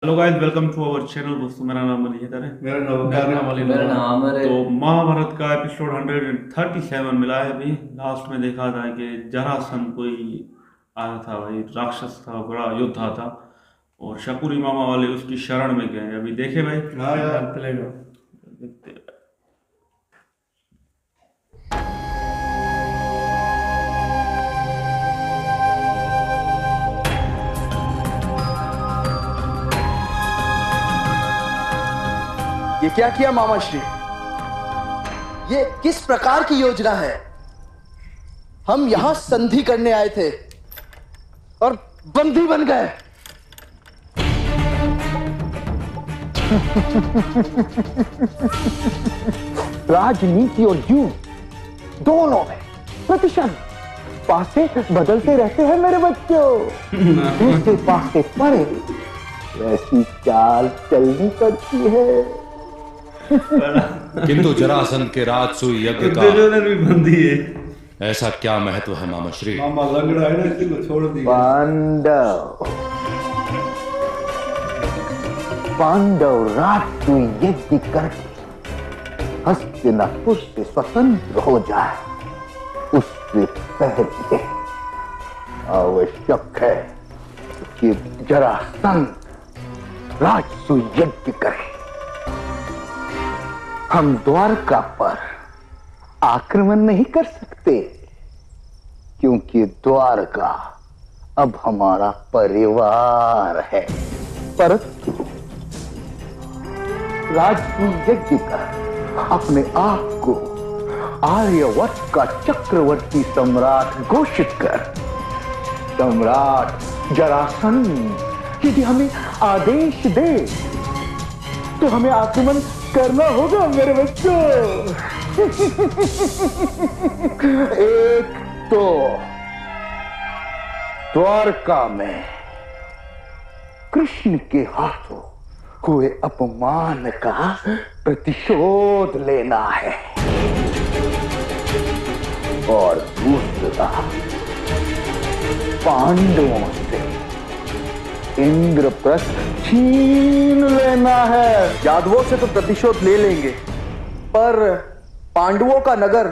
Hello guys, welcome to our channel. दोस्तों, मेरा नाम अनिकेत है। मेरा नाम अली मेरा नाम है। तो महाभारत का एपिसोड 137 मिला है। अभी लास्ट में देखा था कि जरासंध कोई आया था, भाई राक्षस था, बड़ा योद्धा था, और शकुनी मामा वाले उसकी शरण में गए। अभी देखे भाई। हाँ यार चलेगा। देखते हैं। ये क्या किया मामा श्री? ये किस प्रकार की योजना है? हम यहां संधि करने आए थे और बंदी बन गए। राजनीति और युद्ध दोनों में प्रतिशत पासे बदलते रहते हैं मेरे बच्चों। जैसे पासे पड़े वैसी चाल चलनी पड़ती है। किंतु जरासंध के राजसूय यज्ञ का दुर्योधन भी बंदी है। ऐसा क्या महत्व है मामा श्री? मामा लंगड़ा है ना, इसलिए छोड़ दिया। पांडव राजसूय यज्ञ करके हस्तिनापुर से स्वतंत्र हो जाए, उससे पहले आवश्यक है कि जरासंध राजसूय यज्ञ करे। हम द्वारका पर आक्रमण नहीं कर सकते, क्योंकि द्वारका अब हमारा परिवार है। परंतु राजसूय यज्ञ कर अपने आप को आर्यवत का चक्रवर्ती सम्राट घोषित कर। सम्राट जरासंध यदि हमें आदेश दे तो हमें आक्रमण करना होगा मेरे बच्चों। एक तो द्वारका में कृष्ण के हाथों हुए अपमान का प्रतिशोध लेना है, और दूसरा पांडवों से इंद्रप्रस्थ छीन लेना है। यादवों से तो प्रतिशोध ले लेंगे, पर पांडवों का नगर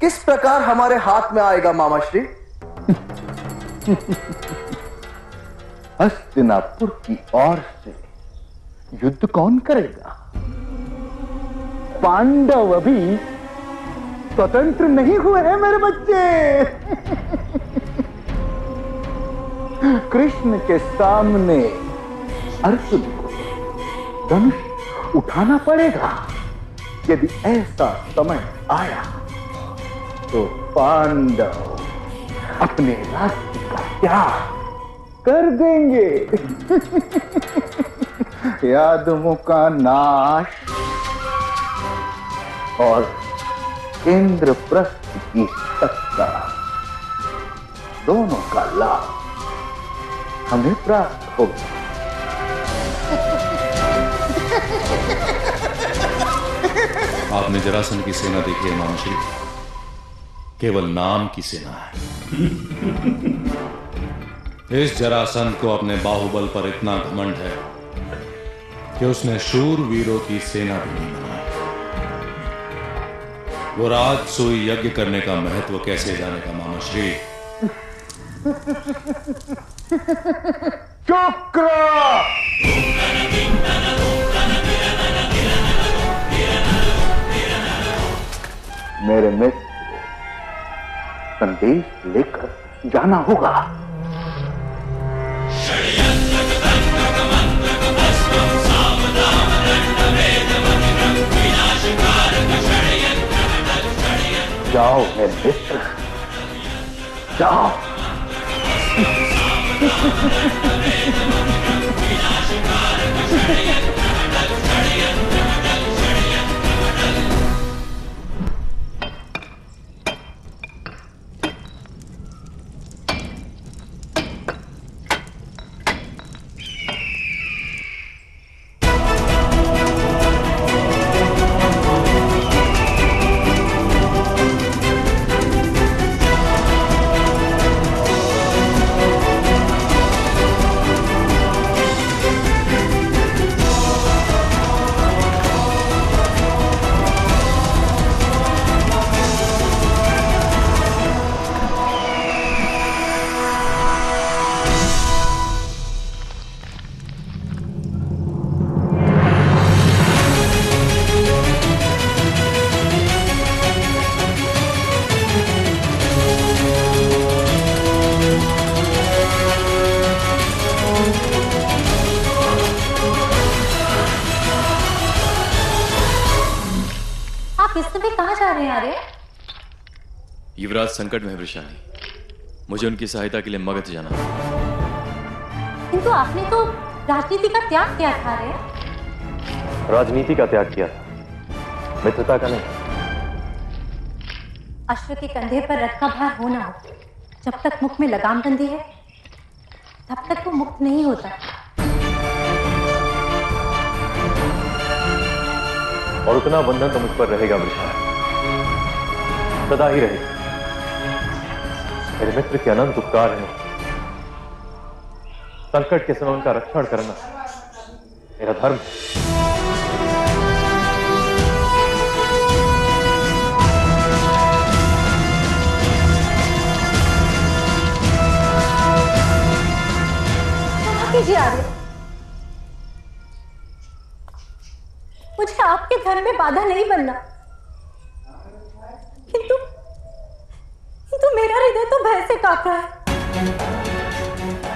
किस प्रकार हमारे हाथ में आएगा मामा श्री? हस्तिनापुर की ओर से युद्ध कौन करेगा? पांडव अभी स्वतंत्र नहीं हुए हैं मेरे बच्चे। कृष्ण के सामने अर्जुन को धनुष उठाना पड़ेगा। यदि ऐसा समय आया तो पांडव अपने राज्य का त्याग कर देंगे। यादवों का नाश और इंद्रप्रस्थ की सत्ता, दोनों का लाभ हमें प्राप्त होगा। आपने जरासंध की सेना देखी है मामा श्री? केवल नाम की सेना है। इस जरासंध को अपने बाहुबल पर इतना घमंड है कि उसने शूर वीरों की सेना भी नहीं बनाई। वो राजसूय यज्ञ करने का महत्व कैसे जानेगा मामा श्री? चक्र मेरे मित्र, संदेश लेकर जाना होगा। जाओ मेरे मित्र, जाओ। रहे हैं आर्य? युवराज संकट में है वृषाली, मुझे उनकी सहायता के लिए मगध जाना है। किंतु आपने तो राजनीति का त्याग किया था आर्य। राजनीति का त्याग किया था, मित्रता का नहीं। अश्व के कंधे पर रथ का भार हो ना हो, जब तक मुख में लगाम बंधी है तब तक वो मुक्त नहीं होता। और उतना बंधन तो मुझ पर रहेगा वृषाली, सदा ही रहेगा। मेरे मित्र के अनंत उपकार है, संकट के समय उनका रक्षण करना मेरा धर्म है। कीजिए आर्य, मुझे आपके धर्म में बाधा नहीं बनना, किंतु मेरा हृदय तो भय से कांप रहा है।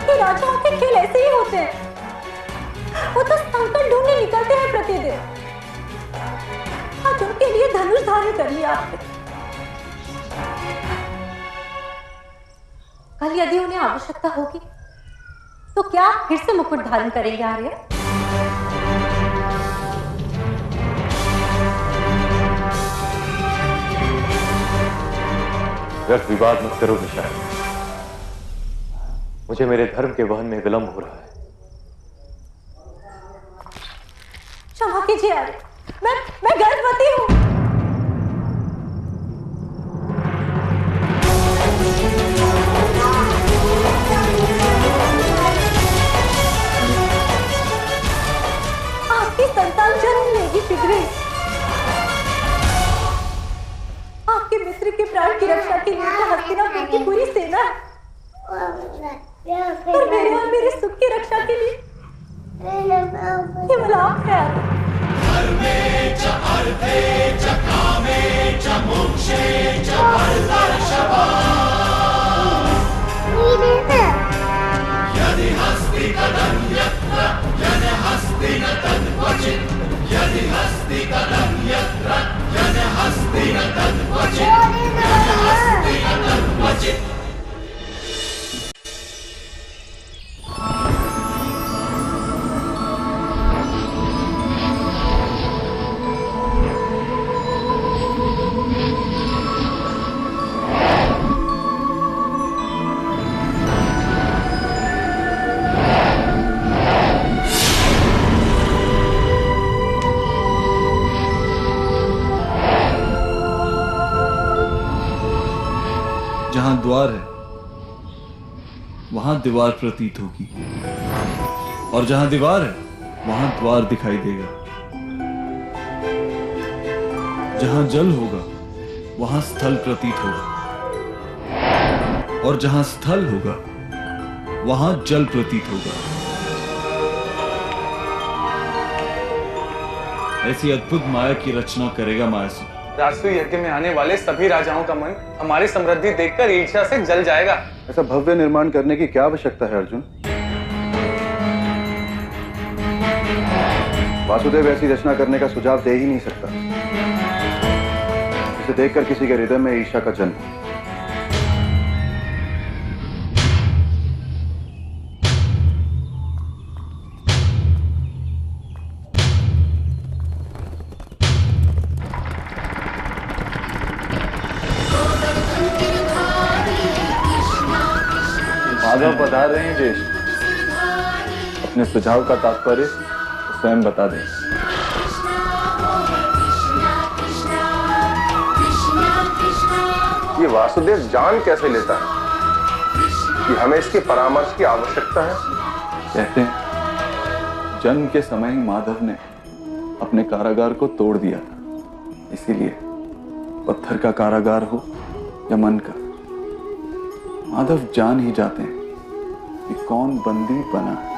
ये राजाओं के खेल ऐसे ही होते हैं, वो तो संकट ढूंढने निकलते हैं प्रतिदिन। आज उनके लिए धनुष धारण कर लिया आपने। कल यदि उन्हें आवश्यकता होगी तो क्या आप फिर से मुकुट धारण करेंगे आर्य? व्यर्थ विवाद मत करो विशाल, मुझे मेरे धर्म के वहन में विलंब हो रहा है। क्षमा कीजिए आर्य, मैं गर्भवती हूं। आपकी संतान जन्म लेगी शीघ्र। आपके मित्र के प्राण की रक्षा के लिए हस्तिनापुर की पूरी सेना है, और मेरे सुख की रक्षा के लिए केवल आप हैं। जहां द्वार है वहां दीवार प्रतीत होगी, और जहां दीवार है वहां द्वार दिखाई देगा। जहां जल होगा वहां स्थल प्रतीत होगा, और जहां स्थल होगा वहां जल प्रतीत होगा। ऐसी अद्भुत माया की रचना करेगा मायासुर। राजसूय यज्ञ में आने वाले सभी राजाओं का मन हमारी समृद्धि देखकर ईर्ष्या से जल जाएगा। ऐसा भव्य निर्माण करने की क्या आवश्यकता है अर्जुन? वासुदेव ऐसी रचना करने का सुझाव दे ही नहीं सकता। इसे देखकर किसी के हृदय में ईर्ष्या का जन्म। माधव बता रहे हैं ज्येष्ठ, अपने सुझाव का तात्पर्य स्वयं बता दें। ये वासुदेव जान कैसे लेता है कि हमें इसके परामर्श की आवश्यकता है? कहते हैं जन्म के समय ही माधव ने अपने कारागार को तोड़ दिया था, इसीलिए पत्थर का कारागार हो या मन का, माधव जान ही जाते हैं कि कौन बंदी बना है।